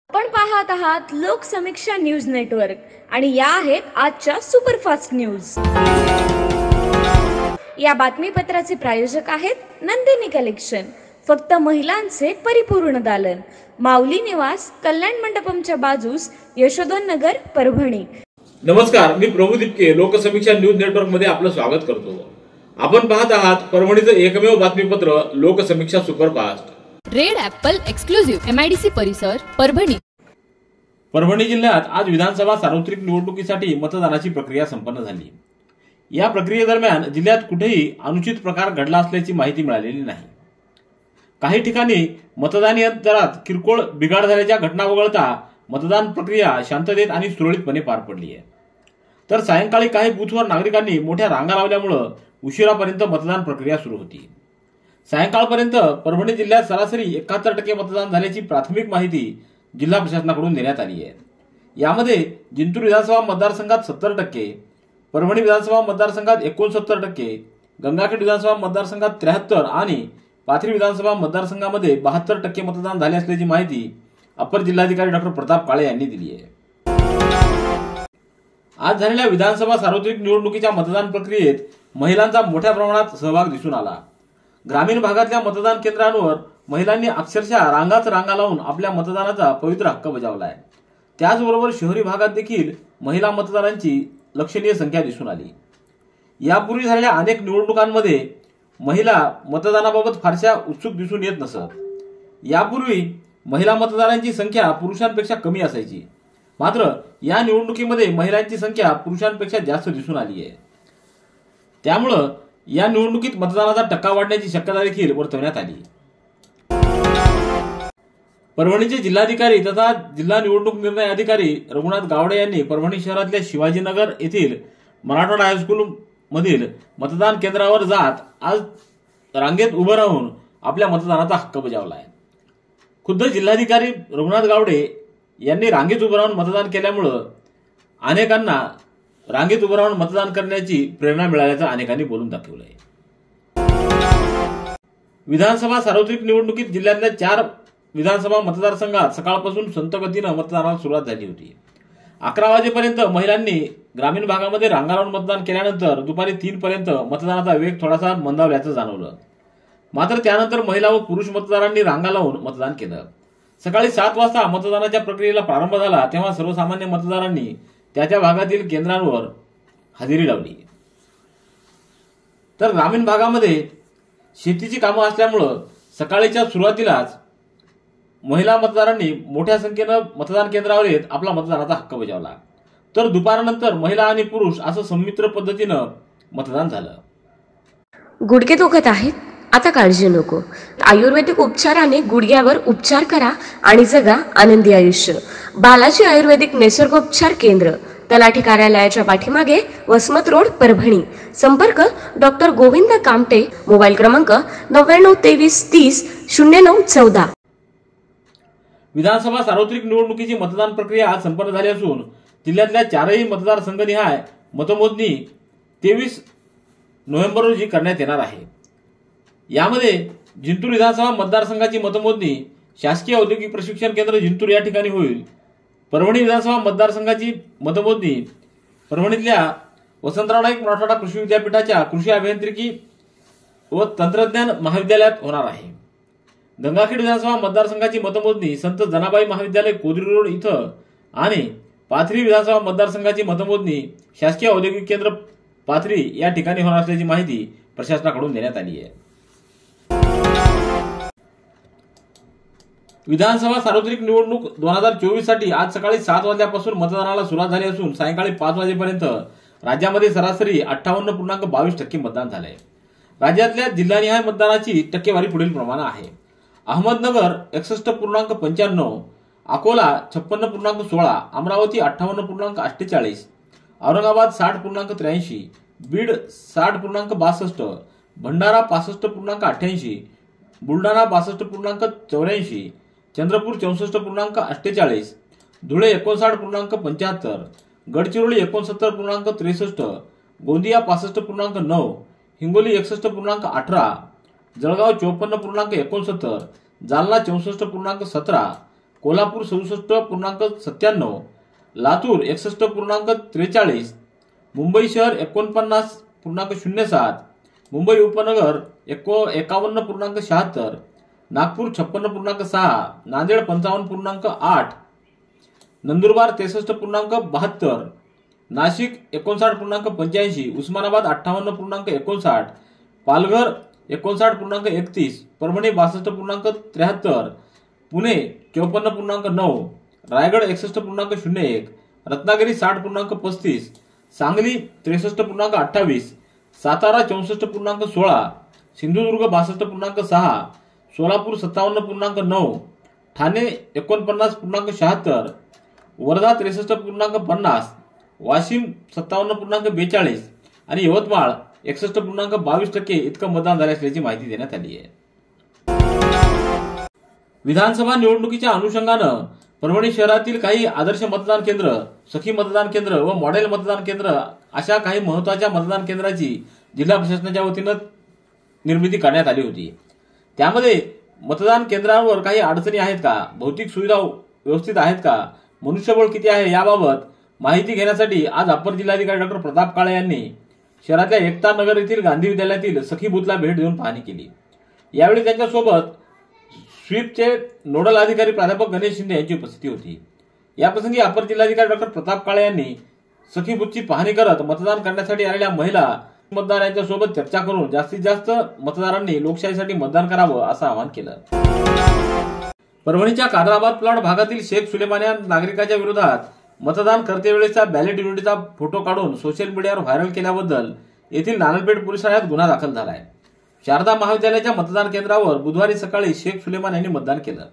आपण पाहत आहात लोकसमीक्षा न्यूज नेटवर्क आणि या आहेत आजच्या सुपरफास्ट न्यूज। या बातमीपत्राचे प्रायोजक आहेत नंदिनी कलेक्शन, फक्त महिलांचे परिपूर्ण दालन, माऊली निवास, कल्याण मंडपमच्या बाजूस, यशोधन नगर, परभणी। नमस्कार, मी प्रभू दीपके लोकसमीक्षा न्यूज नेटवर्क मध्ये आपलं स्वागत करतो। आपण पाहत आहात परभणीचं एकमेव बातमीपत्र Loksamiksha superfast. Red Apple exclusive MIDC परिसर, परभणी। परभणी जिल्ह्यात आज विधानसभा सार्वत्रिक निवडणुकीसाठी मतदानाची प्रक्रिया संपन्न झाली। या प्रक्रियेदरम्यान जिल्ह्यात कुठेही अनुचित प्रकार घडला असल्याची माहिती मिळालेली नाही। काही ठिकाणी मतदान यंत्रात किरकोळ बिघाड झाल्याच्या घटना वगळता मतदान प्रक्रिया शांततेत आणि सुरळीतपणे पार पडली आहे। तर सायंकाळी काही बूथवर नागरिकांनी मोठ्या रांगा लावल्यामुळे उशिरापर्यंत मतदान प्रक्रिया सुरू होती। सायंकाळपर्यंत परभणी जिल्ह्यात सरासरी 71% मतदान झाल्याची प्राथमिक माहिती जिल्हा प्रशासनाकडून देण्यात आली आहे। यामध्ये जिंतूर विधानसभा मतदारसंघात 70%, परभणी विधानसभा मतदारसंघात 69%, गंगाखेड विधानसभा मतदारसंघात 73 आणि पाथरी विधानसभा मतदारसंघामध्ये 72% मतदान झाले असल्याची माहिती अपर जिल्हाधिकारी डॉ. प्रताप काळे यांनी दिली आहे। आज झालेल्या विधानसभा सार्वत्रिक निवडणुकीच्या मतदान प्रक्रियेत महिलांचा मोठ्या प्रमाणात सहभाग दिसून आला। ग्रामीण भागातल्या मतदान केंद्रांवर महिलांनी अक्षरशः रांगा लावून आपल्या मतदानाचा पवित्र हक्क बजावलाय। त्याचबरोबर शहरी भागात देखील महिला मतदारांची लक्षणीय संख्या दिसून आली। यापूर्वी झालेल्या अनेक निवडणुकांमध्ये महिला मतदानाबाबत फारशा उत्सुक दिसून येत नसत। यापूर्वी महिला मतदारांची संख्या पुरुषांपेक्षा कमी असायची, मात्र या निवडणुकीमध्ये महिलांची संख्या पुरुषांपेक्षा जास्त दिसून आली आहे। त्यामुळे या निवडणुकीत मतदानाचा टक्का वाढण्याची शक्यता देखील वर्तवण्यात आली। परभणीचे जिल्हाधिकारी तथा जिल्हा निवडणूक निर्णय अधिकारी रघुनाथ गावडे यांनी परभणी शहरातल्या शिवाजीनगर येथील मराठवाडा हायस्कूल मधील मतदान केंद्रावर जात आज रांगेत उभं राहून आपल्या मतदानाचा हक्क बजावलाय। खुद्द जिल्हाधिकारी रघुनाथ गावडे यांनी रांगेत उभं राहून मतदान केल्यामुळे अनेकांना रांगेत उभं राहून मतदान करण्याची प्रेरणा मिळाल्याचं अनेकांनी बोलून दाखवलंय। विधानसभा सार्वत्रिक निवडणुकीत जिल्ह्यातल्या 4 विधानसभा मतदारसंघात सकाळपासून संत गतीनं मतदानाला सुरुवात झाली होती। 11 वाजेपर्यंत महिलांनी ग्रामीण भागामध्ये रांगा लावून मतदान केल्यानंतर दुपारी 3 पर्यंत मतदानाचा वेग थोडासा मंदावल्याचं जाणवलं। मात्र त्यानंतर महिला व पुरुष मतदारांनी रांगा लावून मतदान केलं। सकाळी 7 वाजता मतदानाच्या प्रक्रियेला प्रारंभ झाला तेव्हा सर्वसामान्य मतदारांनी त्या भागातील केंद्रांवर हजेरी लावली। तर ग्रामीण भागामध्ये शेतीची कामं असल्यामुळे सकाळीच्या सुरुवातीलाच महिला मतदारांनी मोठ्या संख्येनं मतदान केंद्रावर येत आपला मतदानाचा हक्क बजावला। तर दुपारनंतर महिला आणि पुरुष असं संमिश्र पद्धतीनं मतदान झालं। गुडघे दुखत आहेत, आता काळजी नको। आयुर्वेदिक उपचाराने गुडघ्यावर उपचार करा आणि जगा आनंदी आयुष्य। बालाजी आयुर्वेदिक निसर्गोपचार केंद्र, तलाठी कार्यालयाच्या पाठीमागे, वसमत रोड, परभणी। संपर्क डॉ. गोविंद कामटे, मोबाईल क्रमांक 9923300914। विधानसभा सार्वत्रिक निवडणुकीची मतदान प्रक्रिया आज संपन्न झाली असून जिल्ह्यातल्या 4ही मतदारसंघनिहाय मतमोजणी 23 नोव्हेंबर रोजी करण्यात येणार आहे। यामध्ये जिंतूर विधानसभा मतदारसंघाची मतमोजणी शासकीय औद्योगिक प्रशिक्षण केंद्र जिंतूर या ठिकाणी होईल। परभणी विधानसभा मतदारसंघाची मतमोजणी परभणीतल्या वसंतराव नाईक मराठवाडा कृषी विद्यापीठाच्या कृषी अभियांत्रिकी व तंत्रज्ञान महाविद्यालयात होणार आहे। गंगाखेड विधानसभा मतदारसंघाची मतमोजणी संत जनाबाई महाविद्यालय कोदरी रोड इथं आणि पाथरी विधानसभा मतदारसंघाची मतमोजणी शासकीय औद्योगिक केंद्र पाथरी या ठिकाणी होणार असल्याची माहिती प्रशासनाकडून देण्यात आली आहे। विधानसभा सार्वत्रिक निवडणूक 2024 साठी आज सकाळी 7 वाजल्यापासून मतदानाला सुरुवात झाली असून सायंकाळी 5 वाजेपर्यंत राज्यामध्ये सरासरी 58.22% मतदान झालंय। राज्यातल्या जिल्हानिहाय मतदानाची टक्केवारी पुढील प्रमाणे आहे। अहमदनगर 61.95, अकोला 56.16, अमरावती 58.48, औरंगाबाद 60.83, बीड 60.62, भंडारा 65.88, बुलढाणा 62.84, चंद्रपूर 64.48, धुळे 59.75, गडचिरोली 69.63, गोंदिया 65.9, हिंगोली 61.18, जळगाव 54.69, जालना 64.17, कोल्हापूर 67.97, लातूर 61.43, मुंबई शहर 49.07, मुंबई उपनगर 51.76, नागपूर 56.6, नांदेड 55.8, नंदुरबार 63.72, नाशिक 59.85, उस्मानाबाद 58.59, पालघर 59.31, परभणी 62.73, पुणे 54.9, रायगड 61.01, रत्नागिरी 60.35, सांगली 63.28, सातारा 64.16, सिंधुदुर्ग 62.6, सोलापूर 57.9, ठाणे 49.76, वर्धा 63.50, वाशिम 57.42 आणि यवतमाळ 61.22% इतकं मतदान झाले असल्याची माहिती देण्यात आली आहे. विधानसभा निवडणुकीच्या अनुषंगानं परभणी शहरातील काही आदर्श मतदान केंद्र, सखी मतदान केंद्र व मॉडेल मतदान केंद्र अशा काही महत्त्वाच्या मतदान केंद्राची जिल्हा प्रशासनाच्या वतीनं निर्मिती करण्यात आली होती. त्यामध्ये मतदान केंद्रावर काही अडचणी आहेत का, भौतिक सुविधा व्यवस्थित आहेत का, मनुष्यबळ किती आहे याबाबत माहिती घेण्यासाठी आज अप्पर जिल्हाधिकारी डॉक्टर प्रताप काळे यांनी शहरातल्या एकता नगर येथील गांधी विद्यालयातील सखी बूथला भेट देऊन पाहणी केली. यावेळी त्यांच्यासोबत स्वीपचे नोडल अधिकारी प्राध्यापक गणेश शिंदे यांची उपस्थिती होती. याप्रसंगी अप्पर जिल्हाधिकारी डॉक्टर प्रताप काळे यांनी सखी बूथची पाहणी करत मतदान करण्यासाठी आलेल्या महिला मतदारांच्या सोबत चर्चा करून जास्तीत जास्त मतदारांनी लोकशाहीसाठी मतदान करावं असं आवाहन केलं. परभणीच्या कादराबाद प्लॉट भागातील शेख सुलेमान या नागरिकाच्या विरोधात मतदान करतेवेळेचा बॅलेट युनिटचा फोटो काढून सोशल मीडियावर व्हायरल केल्याबद्दल येथील नानलपेठ पोलीस ठाण्यात गुन्हा दाखल झालाय. शारदा महाविद्यालयाच्या मतदान केंद्रावर बुधवारी सकाळी शेख सुलेमान यांनी मतदान केलं.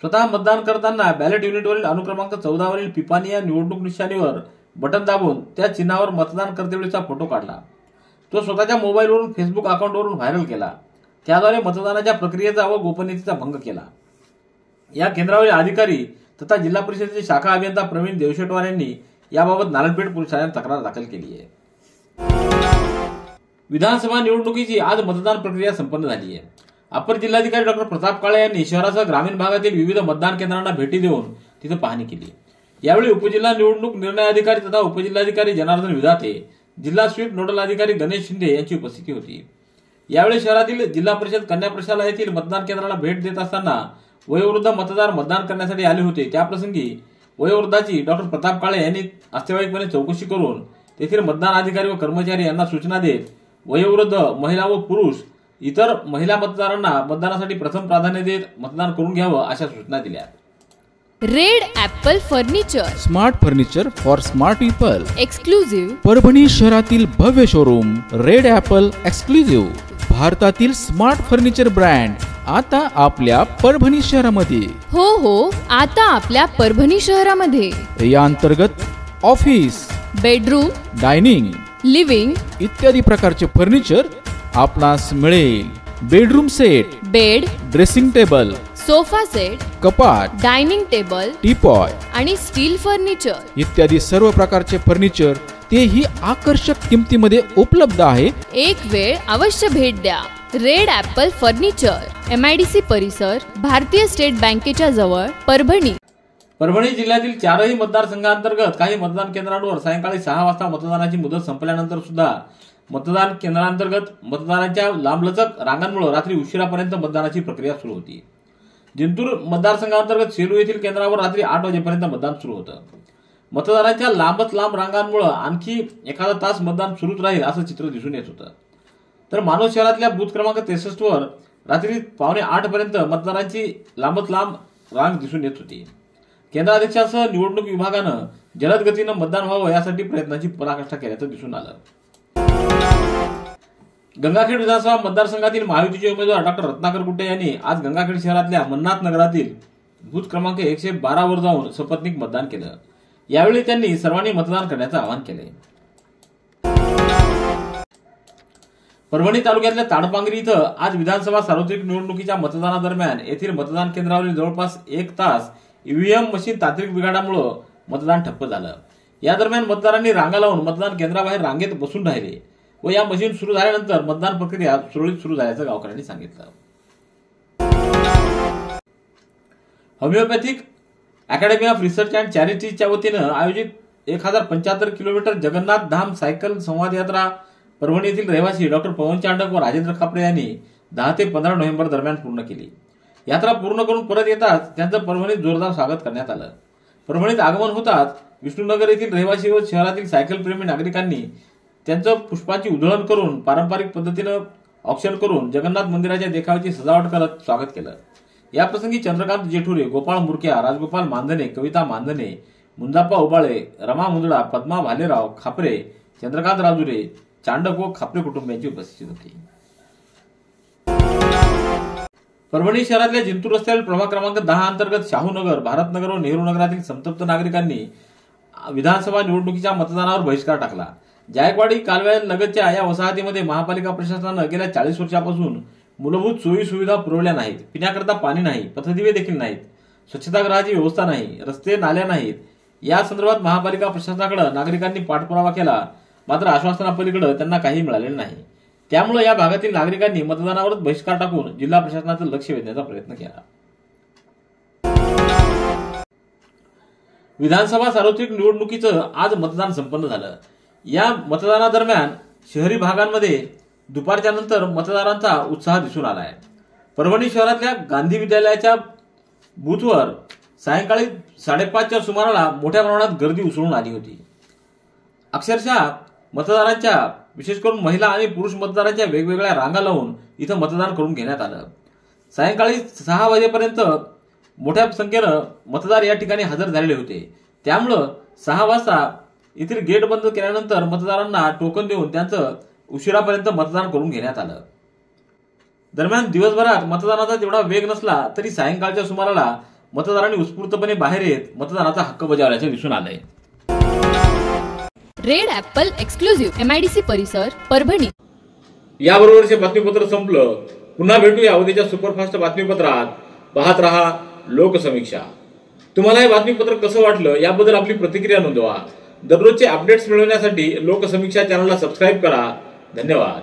स्वतः मतदान करताना बॅलेट युनिटवरील अनुक्रमांक 14 वरील पिपाणी या निवडणूक निशाणीवर बटन दाबून त्या चिन्हावर मतदान करतेवेळेचा फोटो काढला. तो स्वतःच्या मोबाईलवरून फेसबुक अकाउंटवरून व्हायरल केला. त्याद्वारे मतदानाच्या प्रक्रियेचा व गोपनीयतेचा भंग केला. या केंद्रावरील अधिकारी तथा जिल्हा परिषदेचे शाखा अभियंता प्रवीण देवशेटवार यांनी याबाबत नारायणपेठ पोलीस ठाण्यात तक्रार दाखल केली आहे. विधानसभा निवडणुकीची आज मतदान प्रक्रिया संपन्न झाली आहे. अप्पर जिल्हाधिकारी डॉक्टर प्रताप काळे यांनी शहरासह ग्रामीण भागातील विविध मतदान केंद्रांना भेटी देऊन तिथे पाहणी केली. यावेळी उपजिल्हा निवडणूक निर्णय अधिकारी तथा उपजिल्हाधिकारी जनार्दन विधाते, जिल्हा स्वीप नोडल अधिकारी गणेश शिंदे यांची उपस्थिती होती. यावेळी शहरातील जिल्हा परिषद कन्या प्रशालयातील मतदान केंद्राला भेट देत असताना वयोवृद्ध मतदार मतदान करण्यासाठी आले होते. त्याप्रसंगी वयोवृद्धाची डॉक्टर प्रताप काळे यांनी वास्तविकपणे चौकशी करून तेथील मतदान अधिकारी व कर्मचारी यांना सूचना देत वयोवृद्ध महिला व पुरुष इतर महिला मतदारांना मतदानासाठी प्रथम प्राधान्य देत मतदान करून घ्यावं अशा सूचना दिल्या. Red Apple furniture, smart furniture for smart people, exclusive Parbhani शहरातील भव्य शोरूम रेड ॲपल एक्सक्लुझिव्ह, भारतातील स्मार्ट फर्निचर ब्रँड आता आपल्या परभणी शहरामध्ये. हो, आता आपल्या परभणी शहरामध्ये. या अंतर्गत ऑफिस, बेडरूम, डायनिंग, लिव्हिंग इत्यादी प्रकारचे फर्निचर आपणास मिळेल. Bedroom set, bed, dressing table, sofa set, कपाट, डायनिंग टेबल, टीपॉय आणि स्टील फर्निचर इत्यादी सर्व प्रकारचे फर्निचर तेही आकर्षक किमतीमध्ये उपलब्ध आहे. एक वेळ अवश्य भेट द्या. रेड ॲपल फर्निचर, MIDC परिसर, भारतीय स्टेट बँकेच्या जवळ, परभणी. परभणी जिल्ह्यातील 4ही मतदारसंघांतर्गत काही मतदान केंद्रांवर सायंकाळी 6 वाजता मतदानाची मुदत संपल्यानंतर सुद्धा मतदान केंद्रांतर्गत मतदारांच्या लांबलचक रांगांमुळे रात्री उशिरापर्यंत मतदानाची प्रक्रिया सुरू होती. जिंतूर मतदारसंघांतर्गत सेलू येथील केंद्रावर रात्री 8 वाजेपर्यंत मतदान सुरू होतं. मतदारांच्या लांबच लांब रांगांमुळे आणखी एखादा तास मतदान सुरूच राहील असं चित्र दिसून येत होतं. तर मानव शहरातल्या बूथ क्रमांक 63 वर रात्री 7:45 पर्यंत मतदारांची लांबच लांब रांग दिसून येत होती. केंद्राध्यक्षासह निवडणूक विभागानं जलद गतीनं मतदान व्हावं यासाठी प्रयत्नांची पराकाष्ठा केल्याचं दिसून आलं. गंगाखेड विधानसभा मतदारसंघातील महायुतीचे उमेदवार डॉक्टर रत्नाकर गुट्टे यांनी आज गंगाखेड शहरातल्या मन्नाथ नगरातील बूथ क्रमांक 112 वर जाऊन सपत्नीक मतदान केलं. यावेळी त्यांनी सर्वांनी मतदान करण्याचं आवाहन केले. परभणी तालुक्यातल्या ताडपांगरी इथं आज विधानसभा सार्वत्रिक निवडणुकीच्या मतदानादरम्यान येथील मतदान केंद्रावरील जवळपास 1 तास ईव्हीएम मशीन तांत्रिक बिघाडामुळे मतदान ठप्प झालं. या दरम्यान मतदारांनी रांगा लावून मतदान केंद्राबाहेर रांगेत बसून राहिले व या मशीन सुरू झाल्यानंतर मतदान प्रक्रिया सुरळीत सुरू झाल्याचं गावकऱ्यांनी सांगितलं. Homeopathic academy of research and चॅरिटीच्या वतीनं आयोजित 1075 किलोमीटर जगन्नाथ धाम सायकल संवाद यात्रा परभणी येथील रहिवासी डॉक्टर पवन चांडक व राजेंद्र खापरे यांनी 10 ते 15 नोव्हेंबर दरम्यान पूर्ण केली। यात्रा पूर्ण करून परत येताच त्यांचं परभणीत जोरदार स्वागत करण्यात आलं। परभणीत आगमन होताच विष्णुनगर येथील रहिवासी व शहरातील सायकल प्रेमी नागरिकांनी त्यांचं पुष्पांची उधळण करून पारंपरिक पद्धतीनं औक्षण करून जगन्नाथ मंदिराच्या देखाव्याची सजावट करत स्वागत केलं। याप्रसंगी चंद्रकांत जेठुरे, गोपाळ मुरक्या, राजगोपाल मानधने, कविता मानधने, मुंजाप्पा उबाळे, रमा मुंदडा, पद्मा भालेराव, खापरे, चंद्रकांत राजुरे, चांडक व खापरे कुटुंबियांची उपस्थिती होती। परभणी शहरातल्या जिंतूर रस्त्यावरील प्रभाग क्रमांक 10 अंतर्गत शाहूनगर, भारतनगर व नेहरू नगरातील संतप्त नागरिकांनी विधानसभा निवडणुकीच्या मतदानावर बहिष्कार टाकला। जायकवाडी कालव्यालगतच्या या वसाहतीमध्ये महापालिका प्रशासनानं गेल्या 40 वर्षापासून मूलभूत सोयी सुविधा पुरवल्या नाहीत। पिण्याकरता पाणी नाही, पथदिवे देखील नाहीत, स्वच्छतागृहाची व्यवस्था नाही, रस्ते नाल्या नाहीत। या संदर्भात महापालिका प्रशासनाकडे नागरिकांनी पाठपुरावा केला, मात्र आश्वासनापलीकडे त्यांना काही मिळालेलं नाही। त्यामुळे या भागातील नागरिकांनी मतदानावरच बहिष्कार टाकून जिल्हा प्रशासनाचं लक्ष वेधण्याचा प्रयत्न केला। विधानसभा सार्वत्रिक निवडणुकीचं आज मतदान संपन्न झालं। या मतदानादरम्यान शहरी भागांमध्ये दुपारच्या नंतर मतदारांचा उत्साह दिसून आलाय। परभणी शहरातल्या गांधी विद्यालयाच्या बूथवर सायंकाळी 5:30च्या सुमाराला मोठ्या प्रमाणात गर्दी उसळून आली होती। अक्षरशः मतदारांच्या, विशेष करून महिला आणि पुरुष मतदारांच्या वेगवेगळ्या रांगा लावून इथं मतदान करून घेण्यात आलं। सायंकाळी 6 वाजेपर्यंत मोठ्या संख्येनं मतदार या ठिकाणी हजर झालेले होते। त्यामुळं 6 वाजता येथील गेट बंद केल्यानंतर मतदारांना टोकन देऊन त्यांचं उशिरापर्यंत मतदान करून घेण्यात आलं। दरम्यान दिवसभरात मतदानाचा तेवढा वेग नसला तरी सायंकाळच्या सुमाराला मतदारांनी उत्स्फूर्तपणे बाहेर येत मतदानाचा हक्क बजावल्याचे दिसून आलंय। रेड ॲपल एक्सक्लुझिव्ह MIDC परिसर परभणी। याबरोबरचे बातमीपत्र संपलं। पुन्हा भेटूया उद्याच्या सुपरफास्ट बातमीपत्रात। पाहत रहा लोकसमीक्षा। तुम्हाला हे बातमीपत्र कसं वाटलं याबद्दल आपली प्रतिक्रिया नोंदवा। दररोजचे अपडेट्स मिळवण्यासाठी लोकसमीक्षा चॅनलला सबस्क्राईब करा। धन्यवाद।